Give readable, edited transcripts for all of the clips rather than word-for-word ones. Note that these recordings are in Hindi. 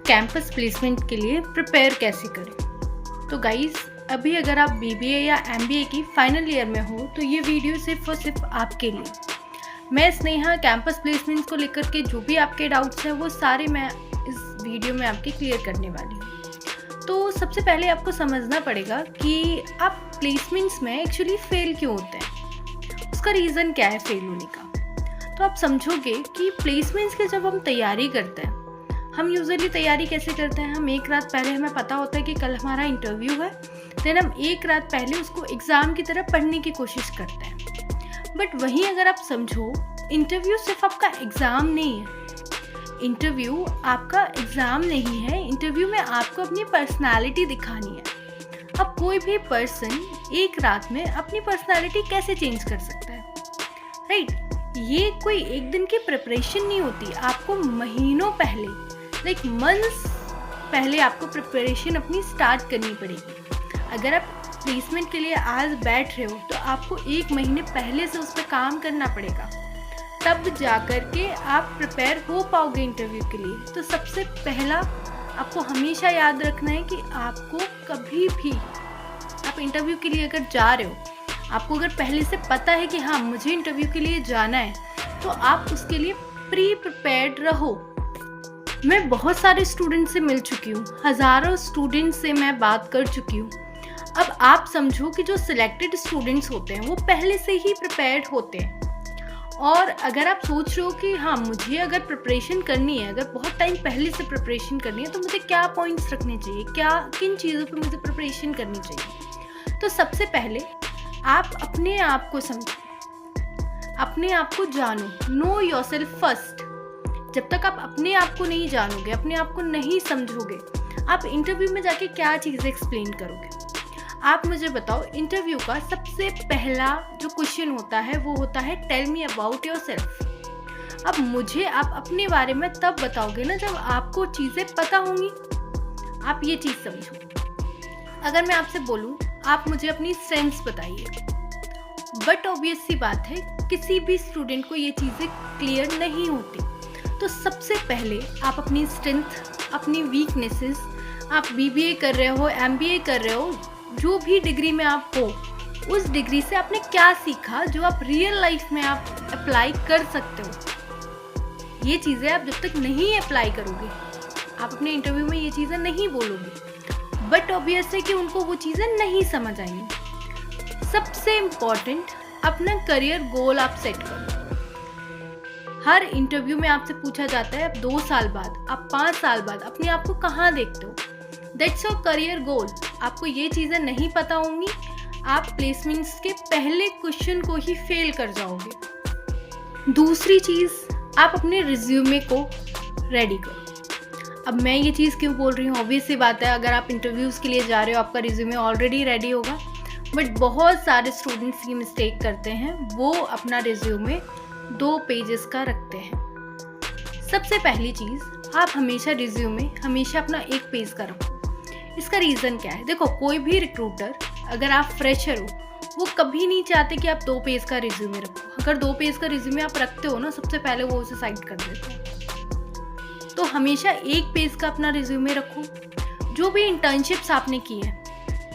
कैंपस प्लेसमेंट के लिए प्रिपेयर कैसे करें। तो गाइस, अभी अगर आप बीबीए या एमबीए की फाइनल ईयर में हो तो ये वीडियो सिर्फ और सिर्फ आपके लिए। मैं स्नेहा कैंपस प्लेसमेंट को लेकर के जो भी आपके डाउट्स हैं वो सारे मैं इस वीडियो में आपके क्लियर करने वाली हूँ। तो सबसे पहले आपको समझना पड़ेगा कि आप प्लेसमेंट्स में एक्चुअली फेल क्यों होते हैं, उसका रीज़न क्या है फेल होने का। तो आप समझोगे कि प्लेसमेंट्स की जब हम तैयारी करते हैं, हम यूजुअली तैयारी कैसे करते हैं, हम एक रात पहले हमें पता होता है कि कल हमारा इंटरव्यू है, देन हम एक रात पहले उसको एग्ज़ाम की तरह पढ़ने की कोशिश करते हैं। बट वहीं अगर आप समझो, इंटरव्यू सिर्फ आपका एग्ज़ाम नहीं है। इंटरव्यू आपका एग्ज़ाम नहीं है, इंटरव्यू में आपको अपनी पर्सनालिटी दिखानी है। अब कोई भी पर्सन एक रात में अपनी पर्सनालिटी कैसे चेंज कर सकता है, राइट? ये कोई एक दिन की प्रिपरेशन नहीं होती, आपको महीनों पहले, लाइक मंथ्स पहले आपको प्रिपरेशन अपनी स्टार्ट करनी पड़ेगी। अगर आप प्लेसमेंट के लिए आज बैठ रहे हो तो आपको एक महीने पहले से उस पर काम करना पड़ेगा, तब जा कर के आप प्रिपेयर हो पाओगे इंटरव्यू के लिए। तो सबसे पहला आपको हमेशा याद रखना है कि आपको कभी भी आप इंटरव्यू के लिए अगर जा रहे हो, आपको अगर पहले से पता है कि हाँ मुझे इंटरव्यू के लिए जाना है, तो आप उसके लिए प्री प्रिपेयर्ड रहो। मैं बहुत सारे स्टूडेंट से मिल चुकी हूँ, हज़ारों स्टूडेंट से मैं बात कर चुकी हूँ। अब आप समझो कि जो सिलेक्टेड स्टूडेंट्स होते हैं वो पहले से ही प्रिपेयर्ड होते हैं। और अगर आप सोच रहे हो कि हाँ मुझे अगर प्रिपरेशन करनी है, अगर बहुत टाइम पहले से प्रिपरेशन करनी है, तो मुझे क्या पॉइंट्स रखने चाहिए, किन चीज़ों पे मुझे प्रिपरेशन करनी चाहिए। तो सबसे पहले आप अपने आप को समझो, अपने आप को जानो, नो योरसेल्फ फर्स्ट। जब तक आप अपने आप को नहीं जानोगे, अपने आप को नहीं समझोगे, आप इंटरव्यू में जाके क्या चीज़ें एक्सप्लेन करोगे। आप मुझे बताओ, इंटरव्यू का सबसे पहला जो क्वेश्चन होता है वो होता है टेल मी अबाउट योरसेल्फ। अब मुझे आप अपने बारे में तब बताओगे ना जब आपको चीज़ें पता होंगी। आप ये चीज़ समझो। अगर मैं आपसे बोलूँ आप मुझे अपनी स्ट्रेंथ्स बताइए, बट ऑब्वियस सी बात है किसी भी स्टूडेंट को ये चीज़ें क्लियर नहीं होती। तो सबसे पहले आप अपनी स्ट्रेंथ, अपनी वीकनेसेस, आप बीबीए कर रहे हो, एमबीए कर रहे हो, जो भी डिग्री में आप हो, उस डिग्री से आपने क्या सीखा जो आप रियल लाइफ में आप अप्लाई कर सकते हो। ये चीज़ें आप जब तक नहीं अप्लाई करोगे, आप अपने इंटरव्यू में ये चीज़ें नहीं बोलोगे, बट ऑब्वियस है कि उनको वो चीज़ें नहीं समझ आएंगी। सबसे इम्पॉर्टेंट, अपना करियर गोल आप सेट करो। हर इंटरव्यू में आपसे पूछा जाता है आप 2 साल बाद, आप 5 साल बाद अपने आप को कहाँ देखते हो। That's your career goal. आपको ये चीज़ें नहीं पता होंगी, आप प्लेसमेंट्स के पहले क्वेश्चन को ही फेल कर जाओगे। दूसरी चीज़, आप अपने रिज्यूमे को रेडी करो। अब मैं ये चीज़ क्यों बोल रही हूँ, ऑब्वियस सी बात है, अगर आप इंटरव्यूज़ के लिए जा रहे हो आपका रिज्यूमे ऑलरेडी रेडी होगा। बट बहुत सारे स्टूडेंट्स ये मिस्टेक करते हैं, वो अपना रिज्यूमे 2 पेजेस का रखते हैं। सबसे पहली चीज़, आप हमेशा रिज्यूमे हमेशा अपना 1 पेज का रखो। इसका रीज़न क्या है? देखो, कोई भी रिक्रूटर, अगर आप फ्रेशर हो, वो कभी नहीं चाहते कि आप 2 पेज का रिज्यूमे रखो। अगर 2 पेज का रिज्यूमे आप रखते हो ना, सबसे पहले वो उसे साइड कर देते हैं। तो हमेशा 1 पेज का अपना रिज्यूमे रखो। जो भी इंटर्नशिप्स आपने की हैं,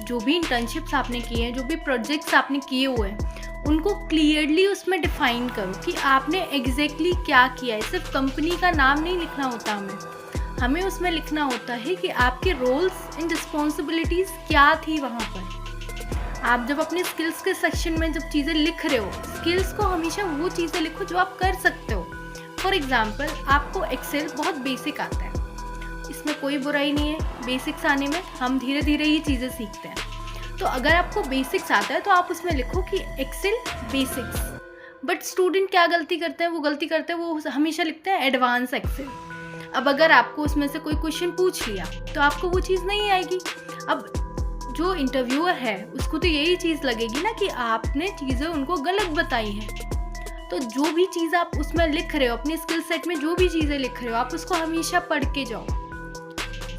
जो भी प्रोजेक्ट्स आपने किए हुए हैं, उनको क्लियरली उसमें डिफाइन करो कि आपने एग्जैक्टली क्या किया है। सिर्फ कंपनी का नाम नहीं लिखना होता हमें उसमें लिखना होता है कि आपके रोल्स एंड रिस्पॉन्सिबिलिटीज़ क्या थी वहाँ पर। आप जब अपने स्किल्स के सेक्शन में जब चीज़ें लिख रहे हो, स्किल्स को हमेशा वो चीज़ें लिखो जो आप कर सकते हो। फॉर एग्ज़ाम्पल, आपको एक्सेल बहुत बेसिक आता है, इसमें कोई बुराई नहीं है बेसिक्स आने में, हम धीरे धीरे ये चीज़ें सीखते हैं। तो अगर आपको बेसिक्स आता है तो आप उसमें लिखो कि एक्सेल बेसिक्स। बट स्टूडेंट क्या गलती करते हैं, वो हमेशा लिखते हैं एडवांस एक्सेल। अब अगर आपको उसमें से कोई क्वेश्चन पूछ लिया तो आपको वो चीज़ नहीं आएगी। अब जो इंटरव्यूअर है उसको तो यही चीज़ लगेगी ना कि आपने चीज़ें उनको गलत बताई हैं। तो जो भी चीज़ आप उसमें लिख रहे हो, अपने स्किल सेट में जो भी चीज़ें लिख रहे हो, आप उसको हमेशा पढ़ के जाओ।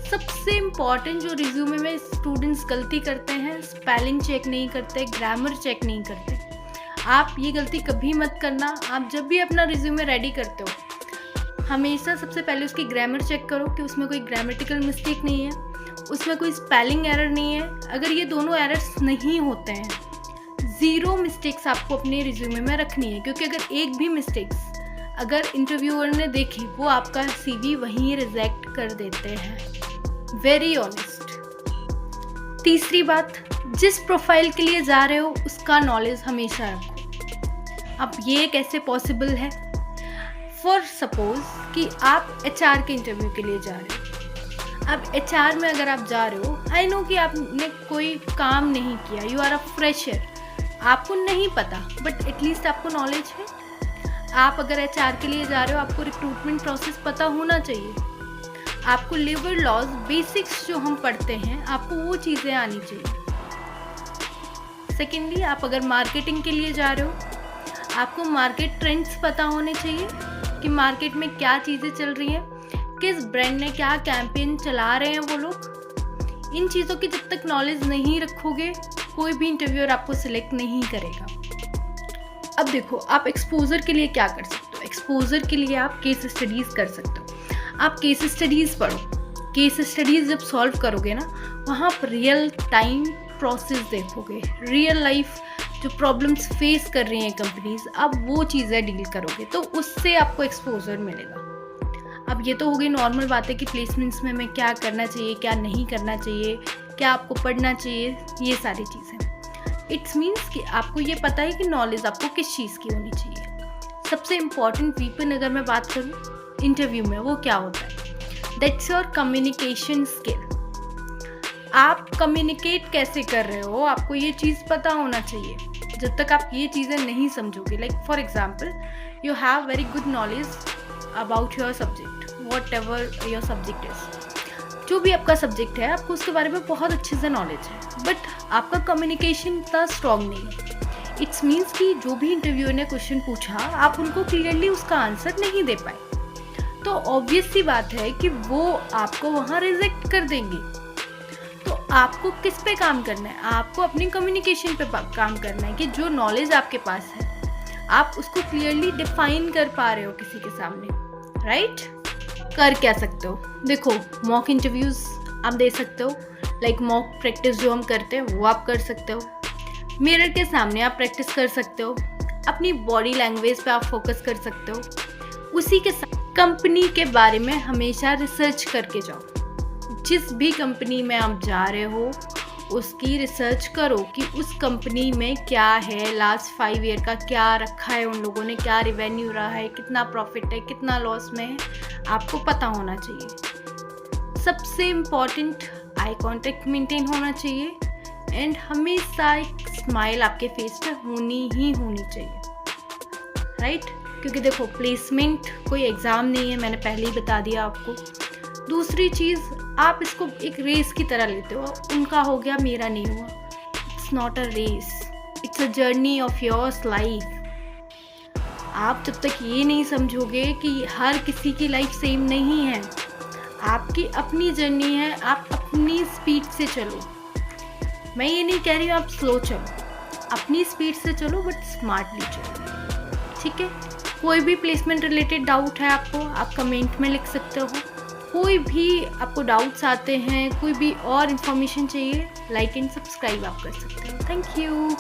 सबसे इम्पॉर्टेंट जो रिज्यूमे में स्टूडेंट्स गलती करते हैं, स्पेलिंग चेक नहीं करते, ग्रामर चेक नहीं करते। आप ये गलती कभी मत करना। आप जब भी अपना रिज्यूमे रेडी करते हो, हमेशा सबसे पहले उसकी ग्रामर चेक करो कि उसमें कोई ग्रामेटिकल मिस्टेक नहीं है, उसमें कोई स्पेलिंग एरर नहीं है। अगर ये दोनों एरर्स नहीं होते हैं, 0 मिस्टेक्स आपको अपने रिज्यूमे में रखनी है, क्योंकि अगर एक भी मिस्टेक्स अगर इंटरव्यूअर ने देखी, वो आपका CV वहीं रिजेक्ट कर देते हैं। Very honest. तीसरी बात, जिस प्रोफाइल के लिए जा रहे हो उसका नॉलेज हमेशा रखो। अब ये कैसे पॉसिबल है? फॉर सपोज कि आप HR के इंटरव्यू के लिए जा रहे हो। अब HR में अगर आप जा रहे हो, आई नो कि आपने कोई काम नहीं किया, यू आर अ फ्रेशर, आपको नहीं पता, बट एटलीस्ट आपको नॉलेज है। आप अगर HR के लिए जा रहे हो, आपको रिक्रूटमेंट प्रोसेस पता होना चाहिए, आपको लेबर लॉज बेसिक्स जो हम पढ़ते हैं, आपको वो चीज़ें आनी चाहिए। सेकेंडली, आप अगर मार्केटिंग के लिए जा रहे हो, आपको मार्केट ट्रेंड्स पता होने चाहिए कि मार्केट में क्या चीज़ें चल रही हैं, किस ब्रांड ने क्या कैंपेन चला रहे हैं वो लोग। इन चीज़ों की जब तक नॉलेज नहीं रखोगे, कोई भी इंटरव्यूअर आपको सिलेक्ट नहीं करेगा। अब देखो, आप एक्सपोजर के लिए क्या कर सकते हो? एक्सपोजर के लिए आप केस स्टडीज़ कर सकते हो। आप केस स्टडीज़ पढ़ो। केस स्टडीज़ जब सॉल्व करोगे ना, वहाँ पर रियल टाइम प्रोसेस देखोगे, रियल लाइफ जो प्रॉब्लम्स फेस कर रही हैं कंपनीज, अब वो चीज़ें डील करोगे, तो उससे आपको एक्सपोजर मिलेगा। अब ये तो हो गई नॉर्मल बातें कि प्लेसमेंट्स में हमें क्या करना चाहिए, क्या नहीं करना चाहिए, क्या आपको पढ़ना चाहिए, ये सारी चीज़ें। इट्स मीन्स कि आपको ये पता है कि नॉलेज आपको किस चीज़ की होनी चाहिए। सबसे इम्पॉर्टेंट वीपन अगर मैं बात करूँ इंटरव्यू में, वो क्या होता है? That's your communication skill. आप कम्युनिकेट कैसे कर रहे हो, आपको ये चीज़ पता होना चाहिए। जब तक आप ये चीज़ें नहीं समझोगे, like for example, you have very good knowledge about your subject, what ever your subject is, जो भी आपका सब्जेक्ट है, आपको उसके बारे में बहुत अच्छे से नॉलेज है, बट आपका कम्युनिकेशन इतना स्ट्रॉन्ग नहीं है। इट्स मीन्स कि जो भी इंटरव्यूअर ने क्वेश्चन पूछा, आप उनको क्लियरली उसका आंसर नहीं दे पाए, तो ऑब्वियस सी बात है कि वो आपको वहाँ रिजेक्ट कर देंगे। तो आपको किस पे काम करना है? आपको अपनी कम्युनिकेशन पे काम करना है कि जो नॉलेज आपके पास है, आप उसको क्लियरली डिफाइन कर पा रहे हो किसी के सामने, राइट? कर क्या सकते हो? देखो, मॉक इंटरव्यूज़ आप दे सकते हो, लाइक मॉक प्रैक्टिस जो हम करते हैं वो आप कर सकते हो। मिरर के सामने आप प्रैक्टिस कर सकते हो। अपनी बॉडी लैंग्वेज पे आप फोकस कर सकते हो। उसी के साथ कंपनी के बारे में हमेशा रिसर्च करके जाओ। जिस भी कंपनी में आप जा रहे हो, उसकी रिसर्च करो कि उस कंपनी में क्या है, लास्ट 5 ईयर का क्या रखा है उन लोगों ने, क्या रिवेन्यू रहा है, कितना प्रॉफिट है, कितना लॉस में है, आपको पता होना चाहिए। सबसे इम्पॉर्टेंट, आई कांटेक्ट मेंटेन होना चाहिए, एंड हमेशा एक स्माइल आपके फेस पे होनी ही होनी चाहिए, राइट? क्योंकि देखो, प्लेसमेंट कोई एग्ज़ाम नहीं है, मैंने पहले ही बता दिया आपको। दूसरी चीज़, आप इसको एक रेस की तरह लेते हो, उनका हो गया मेरा नहीं हुआ। It's not a race, it's a journey of yours life. आप जब तक ये नहीं समझोगे कि हर किसी की लाइफ सेम नहीं है, आपकी अपनी जर्नी है, आप अपनी स्पीड से चलो। मैं ये नहीं कह रही हूँ आप स्लो चलो, अपनी स्पीड से चलो, बट स्मार्टली चलो, ठीक है? कोई भी प्लेसमेंट रिलेटेड डाउट है आपको, आप कमेंट में लिख सकते हो। कोई भी आपको डाउट्स आते हैं, कोई भी और इन्फॉर्मेशन चाहिए, लाइक एंड सब्सक्राइब आप कर सकते हो। Thank you.